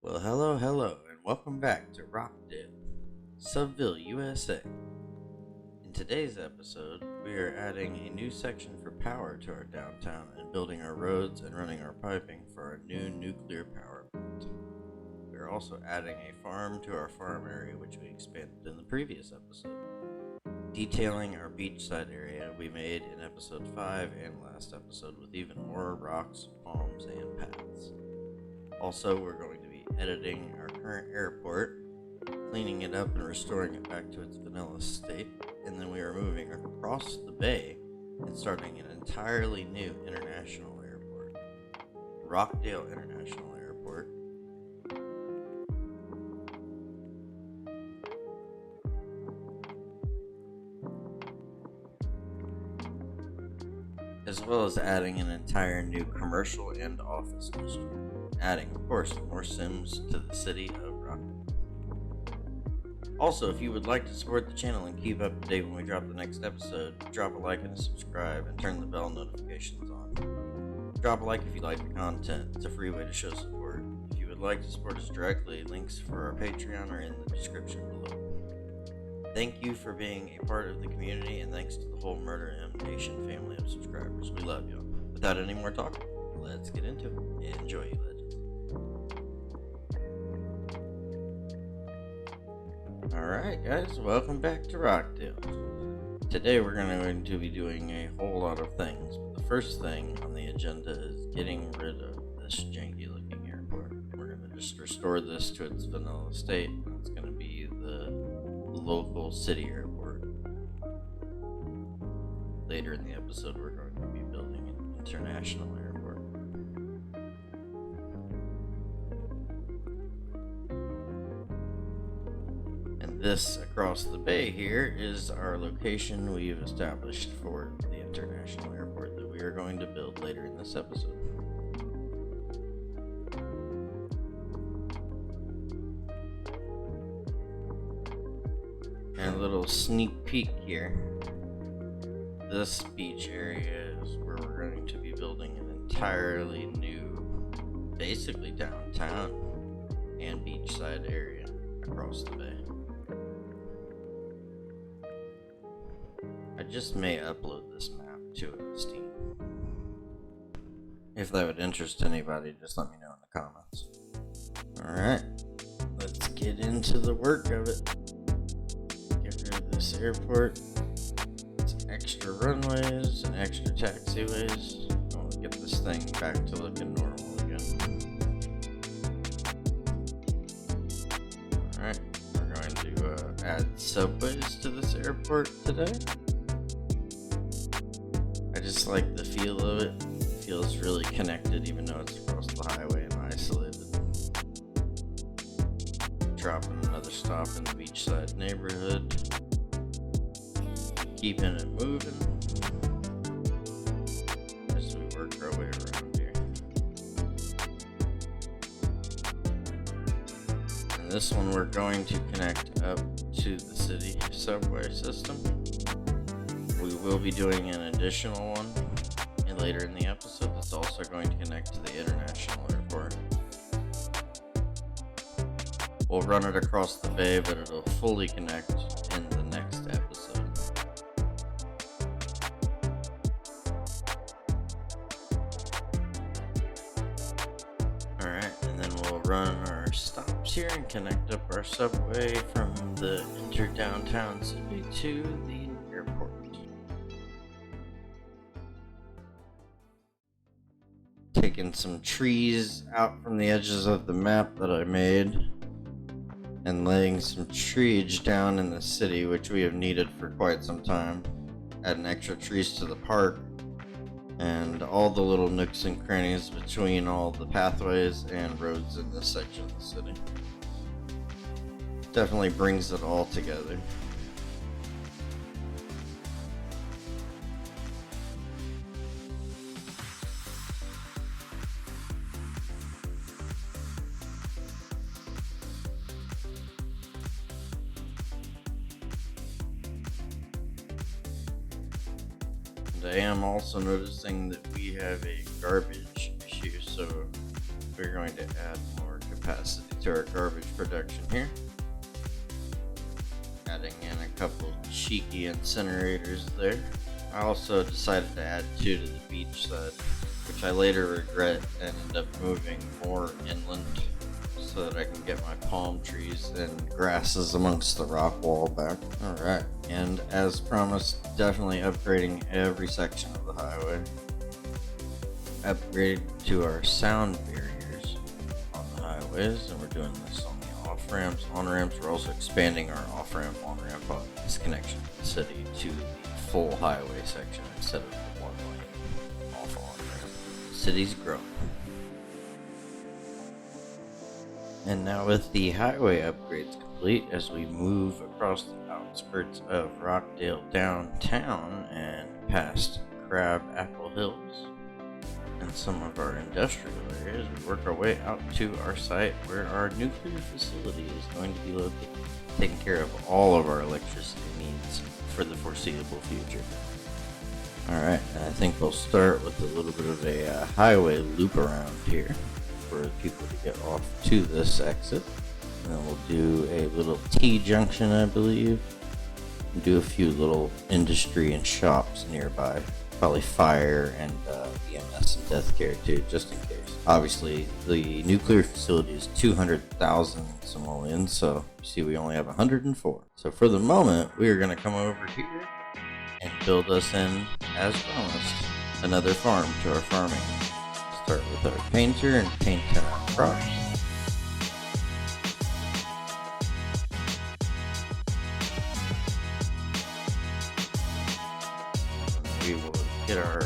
Well, hello, and welcome back to Rockdale, Subville, USA. In today's episode, we are adding a new section for power to our downtown and building our roads and running our piping for our new nuclear power plant. We are also adding a farm to our farm area, which we expanded in the previous episode, detailing our beachside area we made in episode 5 and last episode with even more rocks, palms, and paths. Also, we're going to be editing our current airport, cleaning it up and restoring it back to its vanilla state, and then we are moving across the bay and starting an entirely new international airport, Rockdale International Airport. As well as adding an entire new commercial and office district, adding, of course, more cims to the city of Rockdale. Also, if you would like to support the channel and keep up to date when we drop the next episode, drop a like and a subscribe and turn the bell notifications on. Drop a like if you like the content. It's a free way to show support. If you would like to support us directly, links for our Patreon are in the description below. Thank you for being a part of the community, and thanks to the whole MurderM Nation family of subscribers. We love y'all. Without any more talk, let's get into it. Enjoy, you legends. Alright guys, welcome back to Rockdale. Today we're going to be doing a whole lot of things. But the first thing on the agenda is getting rid of this janky looking airport. We're going to just restore this to its vanilla state, and it's going to be the local city airport. Later in the episode we're going to be building an international airport. And this across the bay here is our location we've established for the international airport that we are going to build later in this episode. And a little sneak peek here. This beach area is where we're going to be building an entirely new, basically downtown and beachside area across the bay. I just may upload this map to Steam. If that would interest anybody, just let me know in the comments. Alright, let's get into the work of it. Get rid of this airport. It's extra runways and extra taxiways. I'll get this thing back to looking normal again. Alright, we're going to add subways to this airport today. I just like the feel of it. It feels really connected even though it's across the highway and isolated. Dropping another stop in the beachside neighborhood. Keeping it moving as we work our way around here. And this one we're going to connect up to the city subway system. We will be doing an additional one later in the episode that's also going to connect to the international airport. We'll run it across the bay, but it'll fully connect in the next episode. Alright, and then we'll run our stops here and connect up our subway from the inter-downtown city to the airport. Taking some trees out from the edges of the map that I made and laying some trees down in the city, which we have needed for quite some time. Adding extra trees to the park and all the little nooks and crannies between all the pathways and roads in this section of the city. Definitely brings it all together. I am also noticing that we have a garbage issue, so we're going to add more capacity to our garbage production here. Adding in a couple cheeky incinerators there. I also decided to add 2 to the beachside, which I later regret and end up moving more inland so that I can get my palm trees and grasses amongst the rock wall back. Alright, and as promised, definitely upgrading every section of the highway. Upgrade to our sound barriers on the highways, and we're doing this on the off-ramps. On-ramps, we're also expanding our off-ramp, on-ramp on this connection to the city to the full highway section instead of the 1 lane off on-ramp. City's growing. And now with the highway upgrades complete, as we move across the outskirts of Rockdale downtown and past Crab Apple Hills and some of our industrial areas, we work our way out to our site where our nuclear facility is going to be located, taking care of all of our electricity needs for the foreseeable future. Alright, and I think we'll start with a little bit of a highway loop around here for people to get off to this exit. And then we'll do a little T-junction, I believe. And do a few little industry and shops nearby. Probably fire and EMS and death care too, just in case. Obviously, the nuclear facility is 200,000 simoleons, so you see we only have 104. So for the moment, we are going to come over here and build us in, as promised, another farm to our farming. Start with our painter and paint our crops. We will get our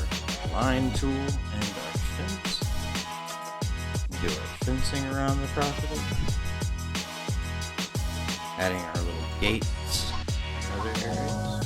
line tool and our fence. Do our fencing around the property. Adding our little gates in other areas.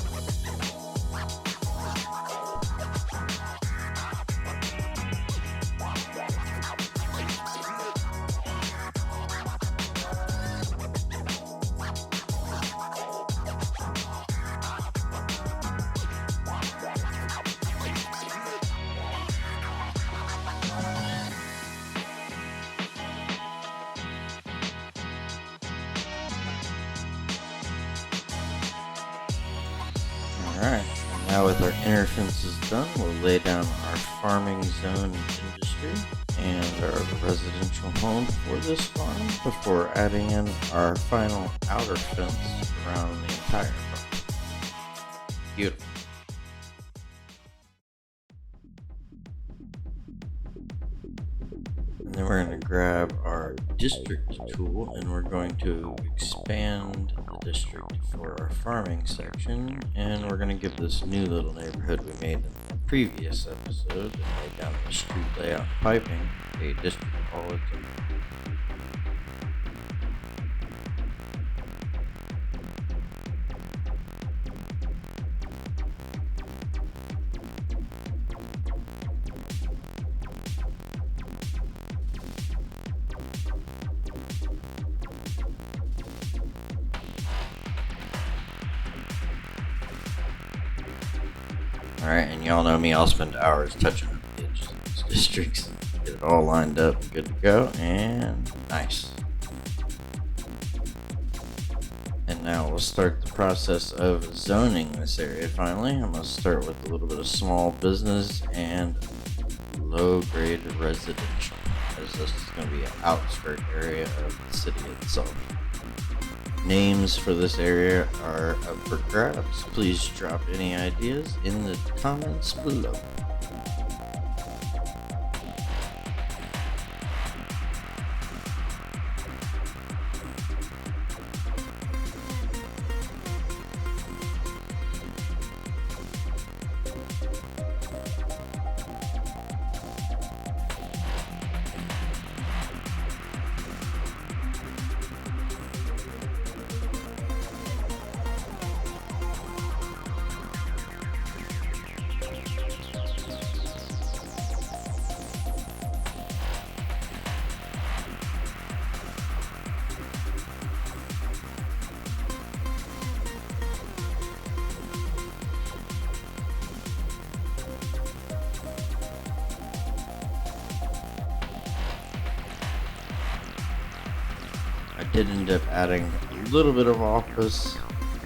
Alright, now with our inner fences done, we'll lay down our farming zone industry and our residential home for this farm before adding in our final outer fence around the entire farm. Beautiful. And then we're going to grab our district tool and we're going to expand the district for our farming section, and we're going to give this new little neighborhood we made in the previous episode and lay down the street layout piping a district all its own. Alright, and y'all know me, I'll spend hours touching up the edges of these districts and get it all lined up and good to go, and nice. And now we'll start the process of zoning this area finally. I'm going to start with a little bit of small business and low-grade residential, as this is going to be an outskirt area of the city itself. Names for this area are up for grabs. Please drop any ideas in the comments below. I did end up adding a little bit of office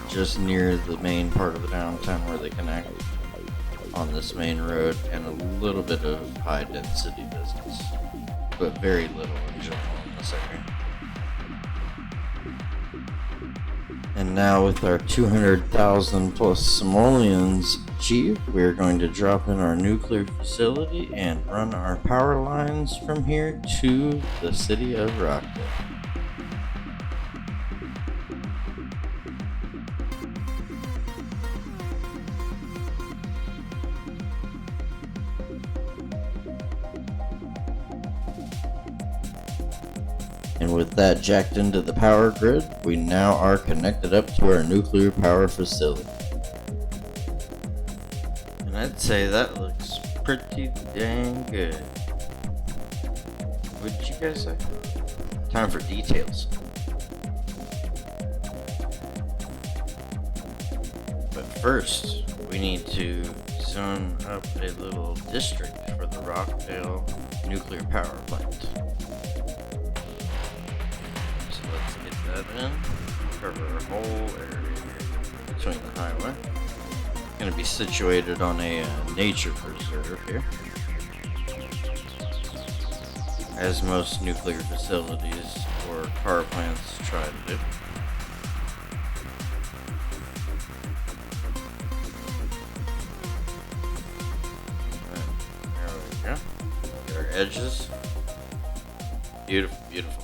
just near the main part of the downtown where they connect on this main road, and a little bit of high density business, but very little in general in this area. And now with our 200,000 plus simoleons achieved, we're going to drop in our nuclear facility and run our power lines from here to the city of Rockdale. And with that jacked into the power grid, we now are connected up to our nuclear power facility. And I'd say that looks pretty dang good. What did you guys say? Time for details. But first, we need to zone up a little district for the Rockdale nuclear power plant. That in, cover a whole area here between the highway. It's going to be situated on a nature preserve here, as most nuclear facilities or power plants try to do. Alright, there we go. Get our edges. Beautiful, beautiful.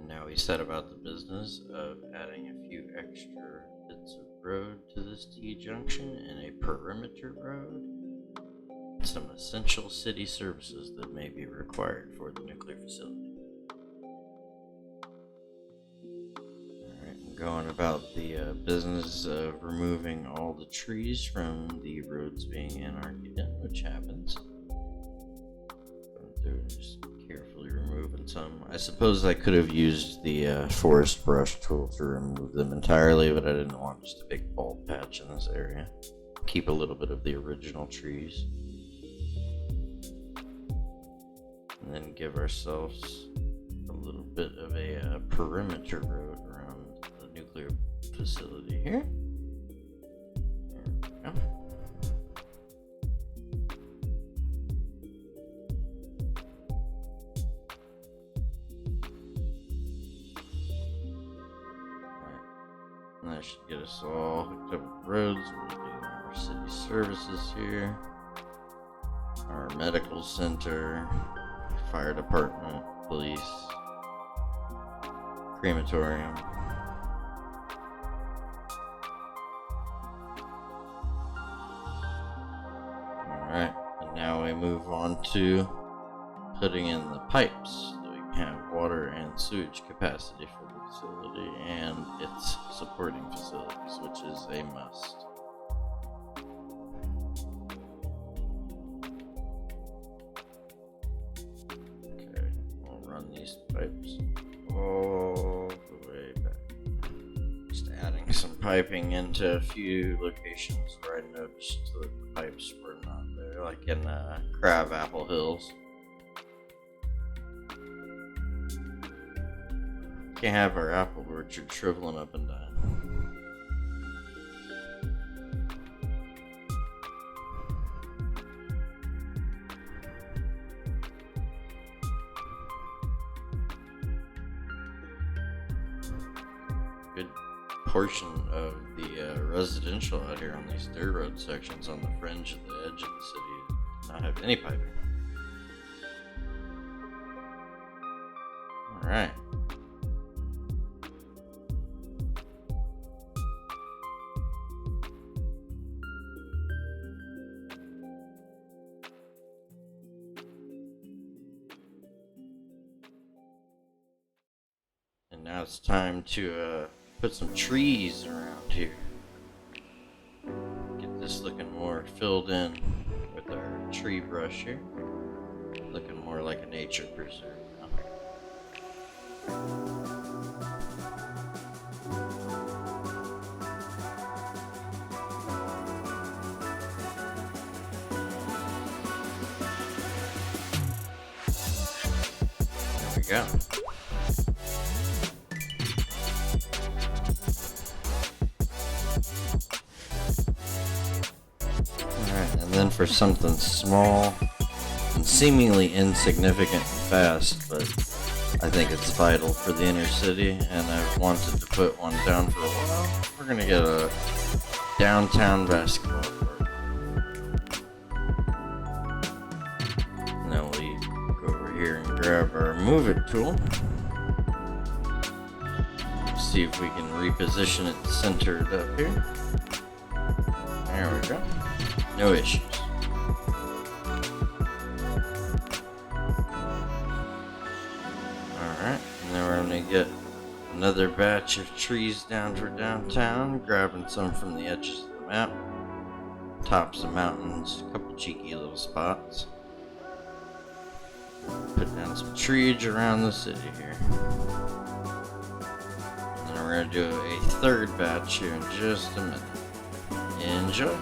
Now we set about the business of adding a few extra bits of road to this T-junction and a perimeter road. Some essential city services that may be required for the nuclear facility. Alright, I'm going about the business of removing all the trees from the roads being anarchied in, which happens. Going through and just carefully removing some. I suppose I could have used the forest brush tool to remove them entirely, but I didn't want just a big bald patch in this area. Keep a little bit of the original trees. And then give ourselves a little bit of a perimeter road around the nuclear facility here. There we go. That should get us all hooked up with roads. We'll do our city services here, our medical center, fire department, police, crematorium. Alright, and now we move on to putting in the pipes so that we can have water and sewage capacity for the facility and its supporting facilities, which is a must. Okay, we'll run these pipes all the way back. Just adding some piping into a few locations where I noticed that the pipes were not there, like in Crab Apple Hills. Can't have our apple orchard shriveling up and dying. Good portion of the residential out here on these dirt road sections on the fringe of the edge of the city do not have any piping. Alright. Now it's time to put some trees around here. Get this looking more filled in with our tree brush here. Looking more like a nature preserve now. go. Alright, and then for something small and seemingly insignificant and fast, but I think it's vital for the inner city, and I've wanted to put one down for a while. We're gonna get a downtown basketball court. And then we go over here and grab our move it tool. See if we can reposition it centered up here. There we go. No issues. Alright, and then we're gonna get another batch of trees down for downtown, grabbing some from the edges of the map, tops of mountains, a couple cheeky little spots. Put down some trees around the city here. And then we're gonna do a third batch here in just a minute. Enjoy.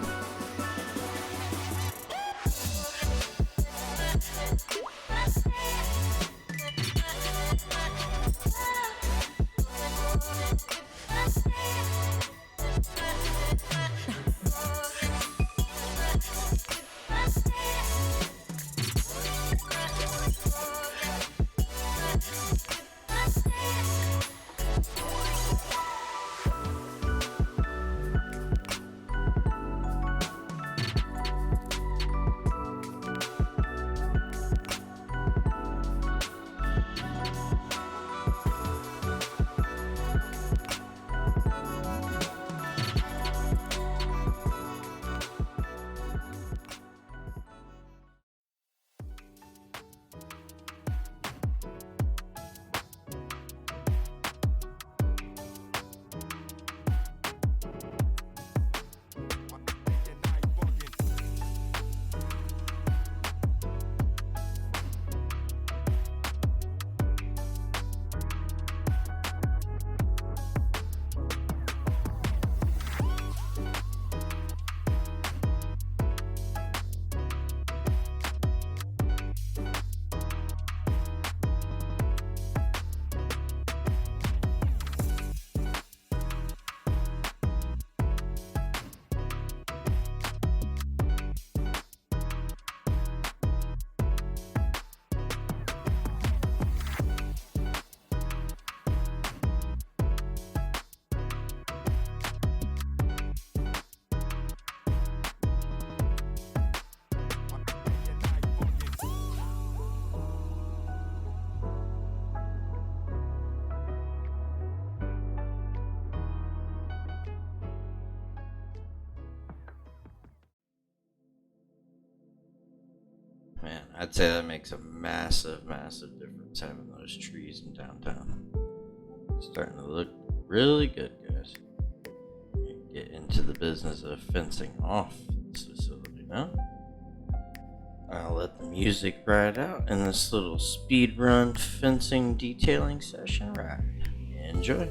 Man, I'd say that makes a massive, massive difference having those trees in downtown. It's starting to look really good, guys. Get into the business of fencing off this facility now. I'll let the music ride out in this little speed run fencing detailing session ride. Enjoy.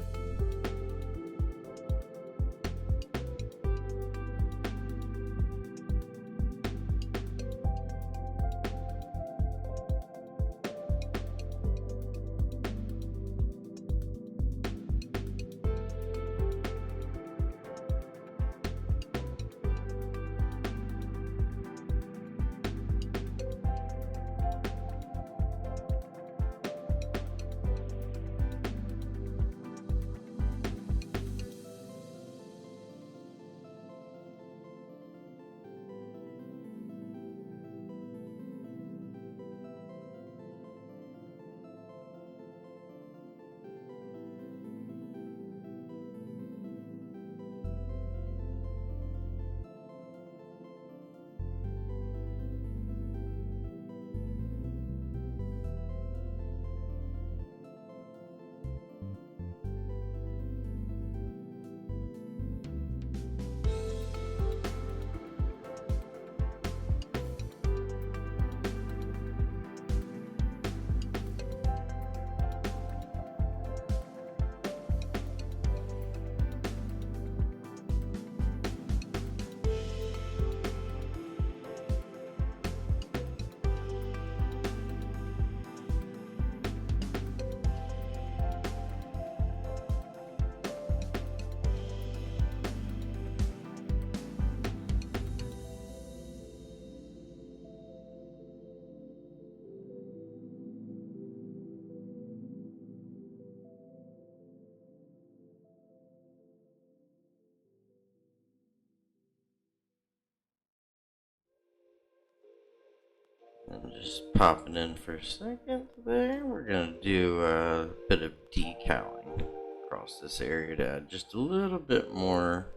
just popping in for a second there. We're gonna do a bit of decaling across this area to add just a little bit more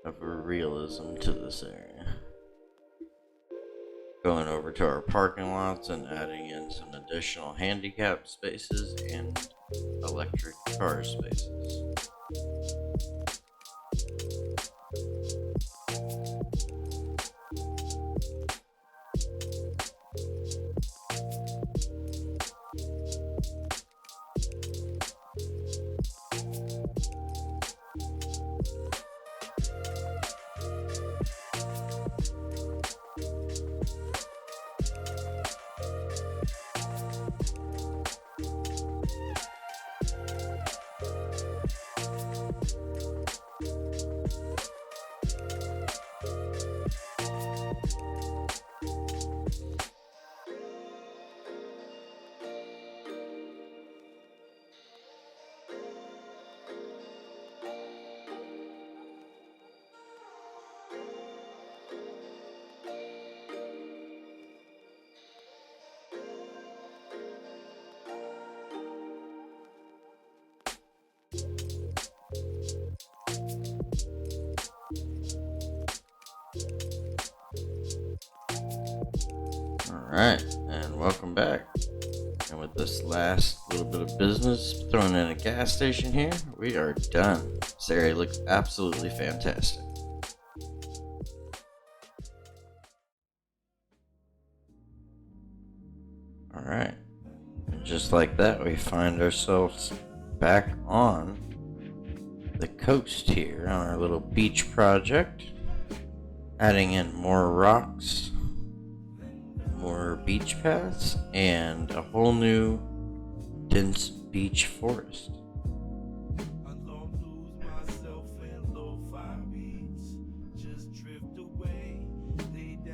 of a realism to this area. Going over to our parking lots and adding in some additional handicap spaces and electric car spaces. Alright, and welcome back. And with this last little bit of business, throwing in a gas station here, we are done. This area looks absolutely fantastic. Alright, and just like that, we find ourselves back on the coast here on our little beach project, adding in more rocks, more beach paths, and a whole new dense beach forest.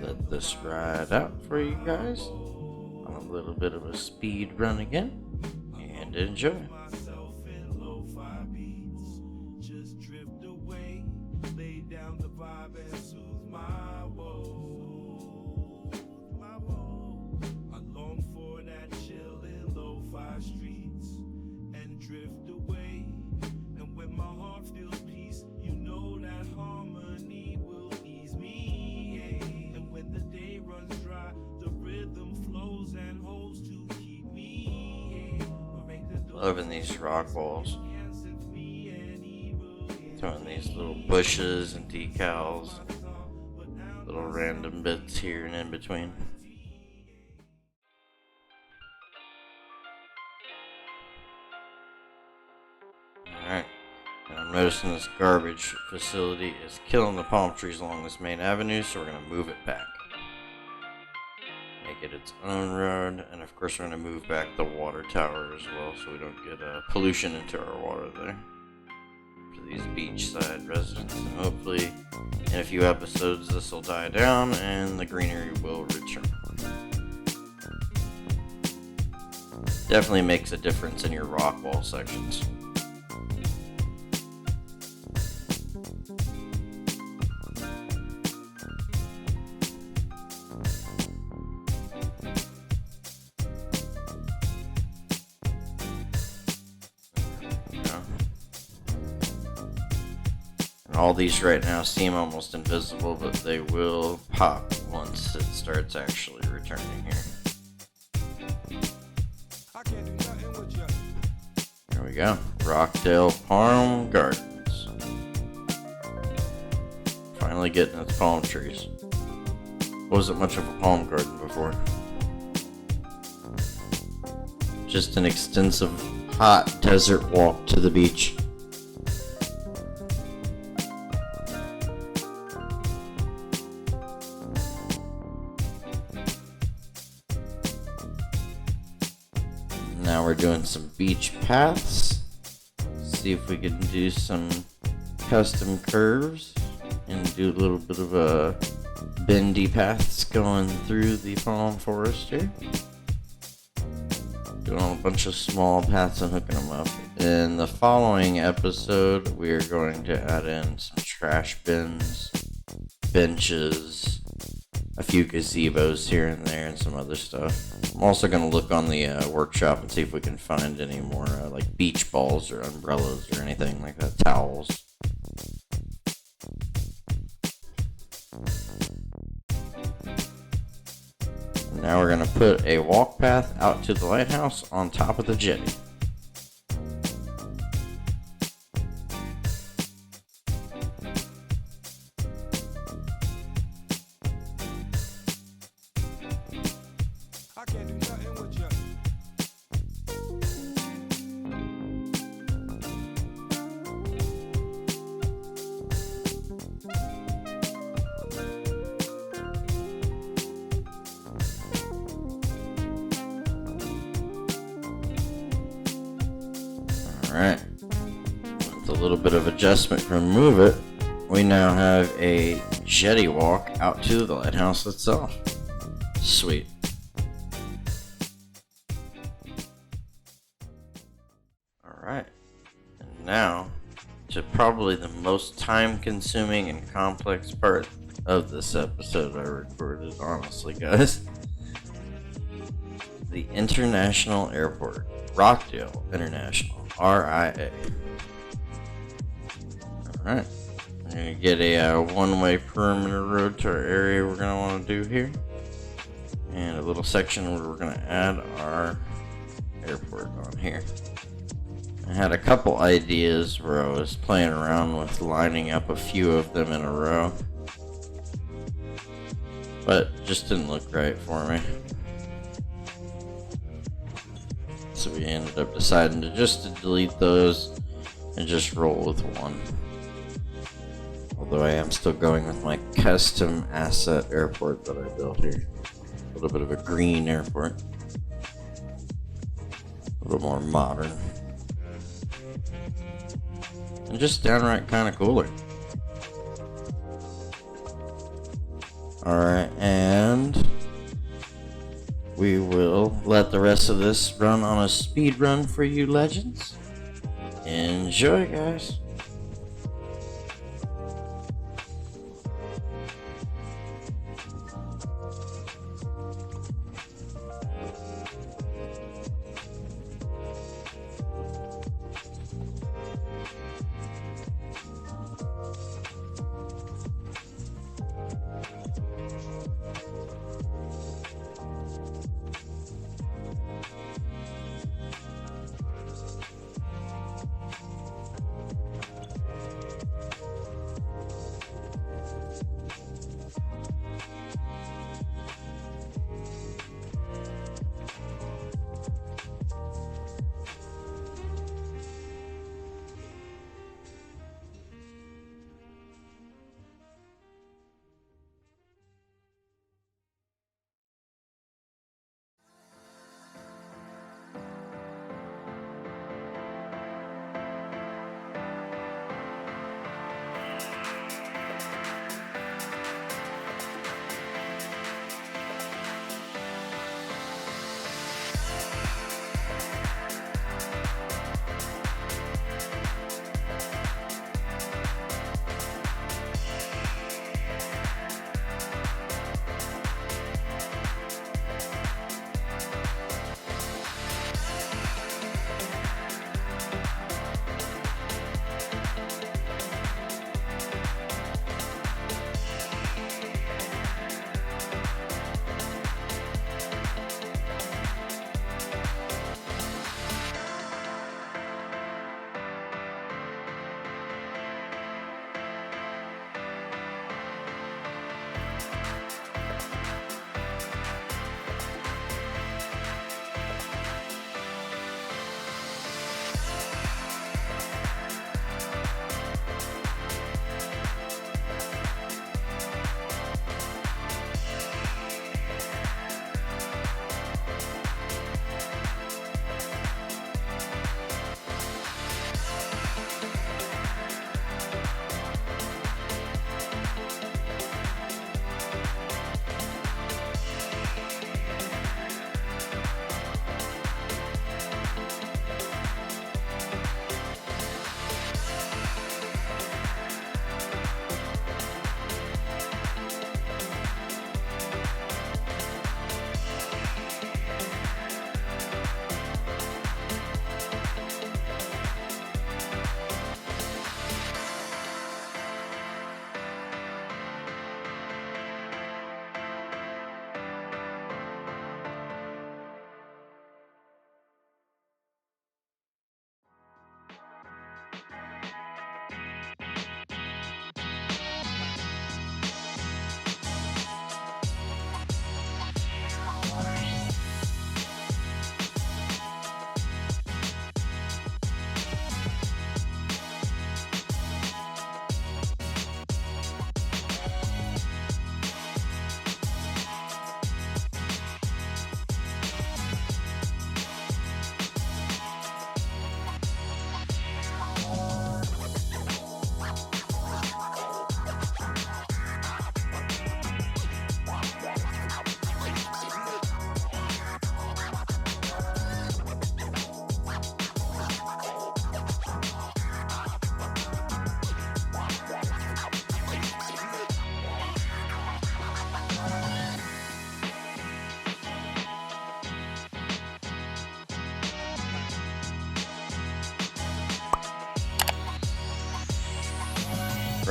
Let this ride out for you guys on a little bit of a speed run again, and enjoy. Loving these rock walls. Throwing these little bushes and decals, little random bits here and in between. Alright, I'm noticing this garbage facility is killing the palm trees along this main avenue, so we're going to move it back. Make it its own road, and of course we're going to move back the water tower as well so we don't get pollution into our water there for these beachside residents. And hopefully in a few episodes this will die down and the greenery will return. Definitely makes a difference in your rock wall sections. All these right now seem almost invisible, but they will pop once it starts actually returning here. There we go. Rockdale Palm Gardens. Finally getting its palm trees. Wasn't much of a palm garden before. Just an extensive hot desert walk to the beach. Now we're doing some beach paths. See if we can do some custom curves and do a little bit of a bendy paths going through the palm forest here. Doing a bunch of small paths and hooking them up. In the following episode, we are going to add in some trash bins, benches, a few gazebos here and there and some other stuff. I'm also going to look on the workshop and see if we can find any more like beach balls or umbrellas or anything like that, towels. And now we're going to put a walk path out to the lighthouse on top of the jetty. Alright, with a little bit of adjustment to remove it, we now have a jetty walk out to the lighthouse itself. Sweet. Alright, and now to probably the most time consuming and complex part of this episode I recorded, honestly guys. The International Airport, Rockdale International. RIA. Alright, we're going to get a one-way perimeter road to our area we're going to want to do here. And a little section where we're going to add our airport on here. I had a couple ideas where I was playing around with lining up a few of them in a row. But it just didn't look right for me. So we ended up deciding to delete those and just roll with one. Although I am still going with my custom asset airport that I built here. A little bit of a green airport. A little more modern. And just downright kind of cooler. Alright, and we will let the rest of this run on a speed run for you legends. Enjoy, guys.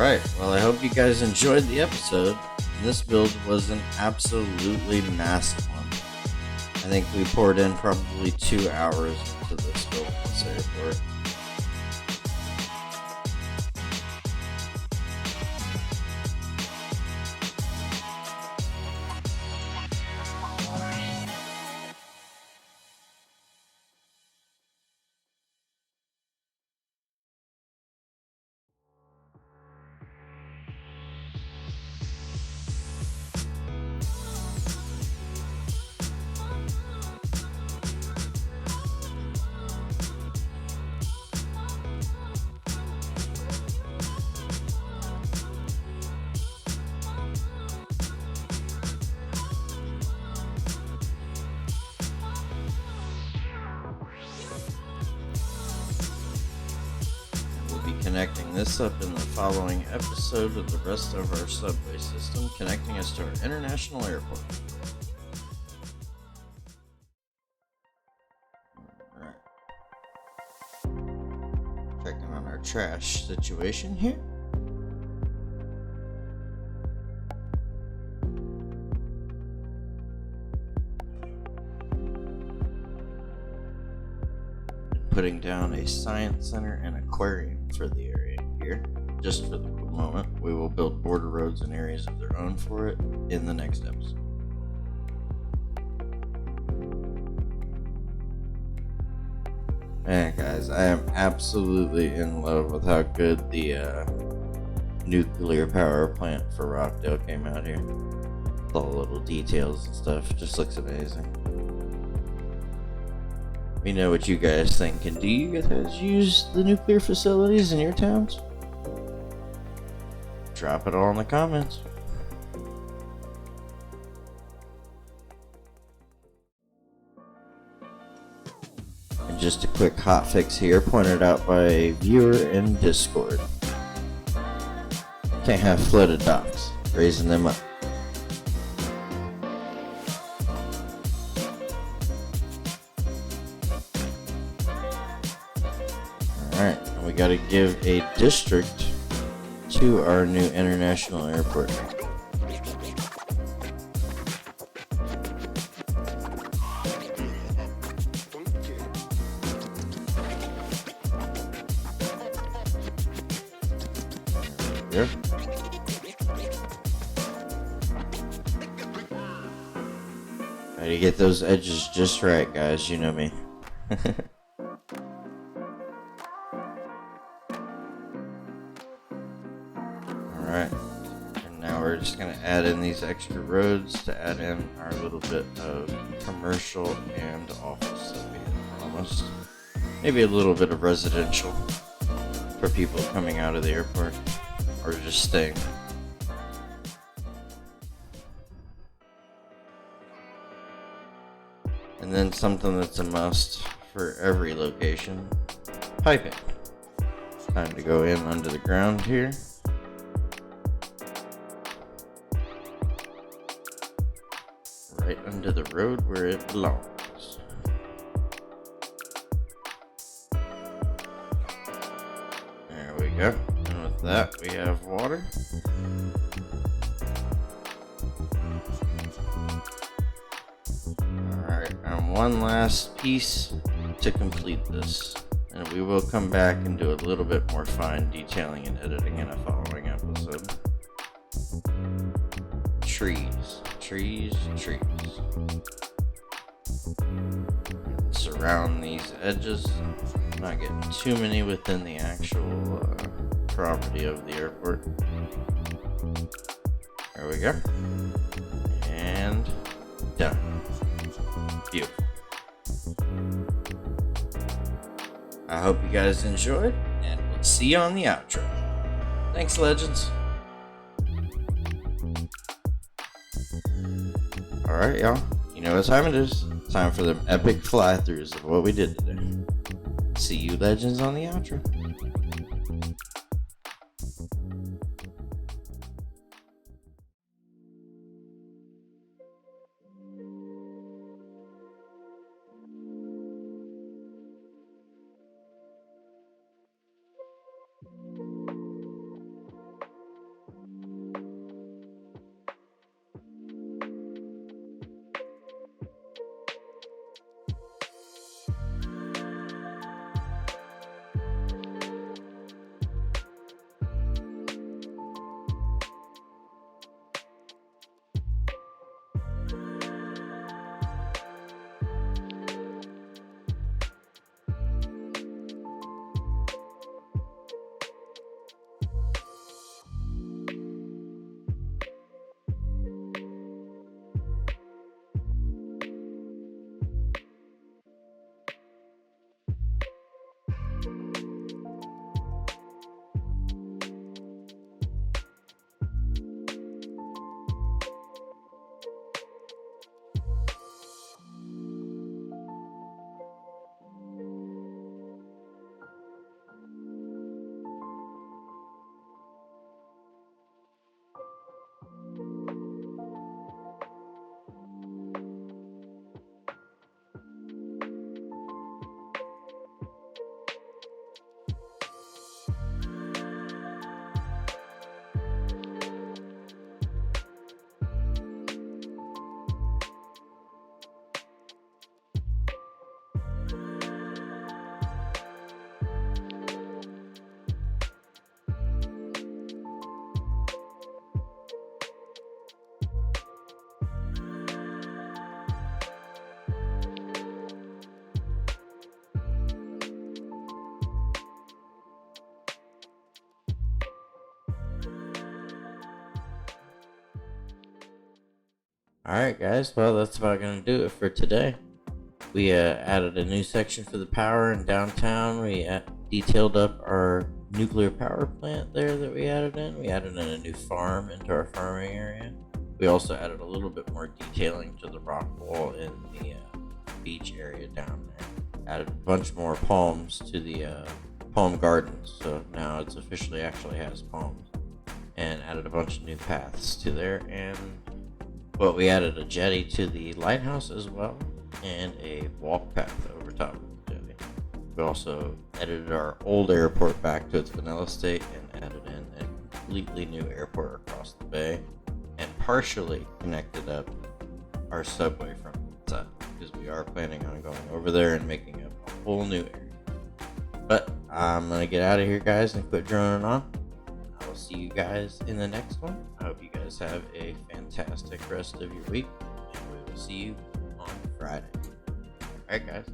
Alright, well, I hope you guys enjoyed the episode. This build was an absolutely massive one. I think we poured in probably 2 hours into this build on this airport. Connecting this up in the following episode with the rest of our subway system, connecting us to our international airport. Alright. Checking on our trash situation here. Putting down a science center and aquarium for the area here. Just for the moment, we will build border roads and areas of their own for it in the next episode. Man, guys, I am absolutely in love with how good the nuclear power plant for Rockdale came out here. With all the little details and stuff, just looks amazing. Let me know what you guys think, and do you guys use the nuclear facilities in your towns? Drop it all in the comments. And just a quick hotfix here, pointed out by a viewer in Discord. Can't have flooded docks, raising them up. Alright, we gotta give a district to our new international airport. There we go. Try to get those edges just right, guys, you know me. Alright, and now we're just going to add in these extra roads to add in our little bit of commercial and office that we had promised. Maybe a little bit of residential for people coming out of the airport or just staying. And then something that's a must for every location, piping. Time to go in under the ground here. Right under the road where it belongs. There we go. And with that, we have water. Alright, and one last piece to complete this. And we will come back and do a little bit more fine detailing and editing in a following episode. Trees. Trees. Surround these edges. Not getting too many within the actual property of the airport. There we go. And done. Beautiful. I hope you guys enjoyed, and we'll see you on the outro. Thanks, legends. Alright, y'all. You know what time it is. Time for them epic fly-throughs of what we did today. See you, legends, on the outro. Alright, guys, well, that's about going to do it for today. We added a new section for the power in downtown. We detailed up our nuclear power plant there that we added in. We added in a new farm into our farming area. We also added a little bit more detailing to the rock wall in the beach area down there. Added a bunch more palms to the palm gardens, so now it's officially actually has palms. And added a bunch of new paths to there, and well, we added a jetty to the lighthouse as well, and a walk path over top of the jetty. We also edited our old airport back to its vanilla state and added in a completely new airport across the bay, and partially connected up our subway from inside, because we are planning on going over there and making up a whole new area. But I'm gonna get out of here, guys, and quit droning on. I will see you guys in the next one. I hope you guys have a fantastic rest of your week, and we will see you on Friday. Alright, guys.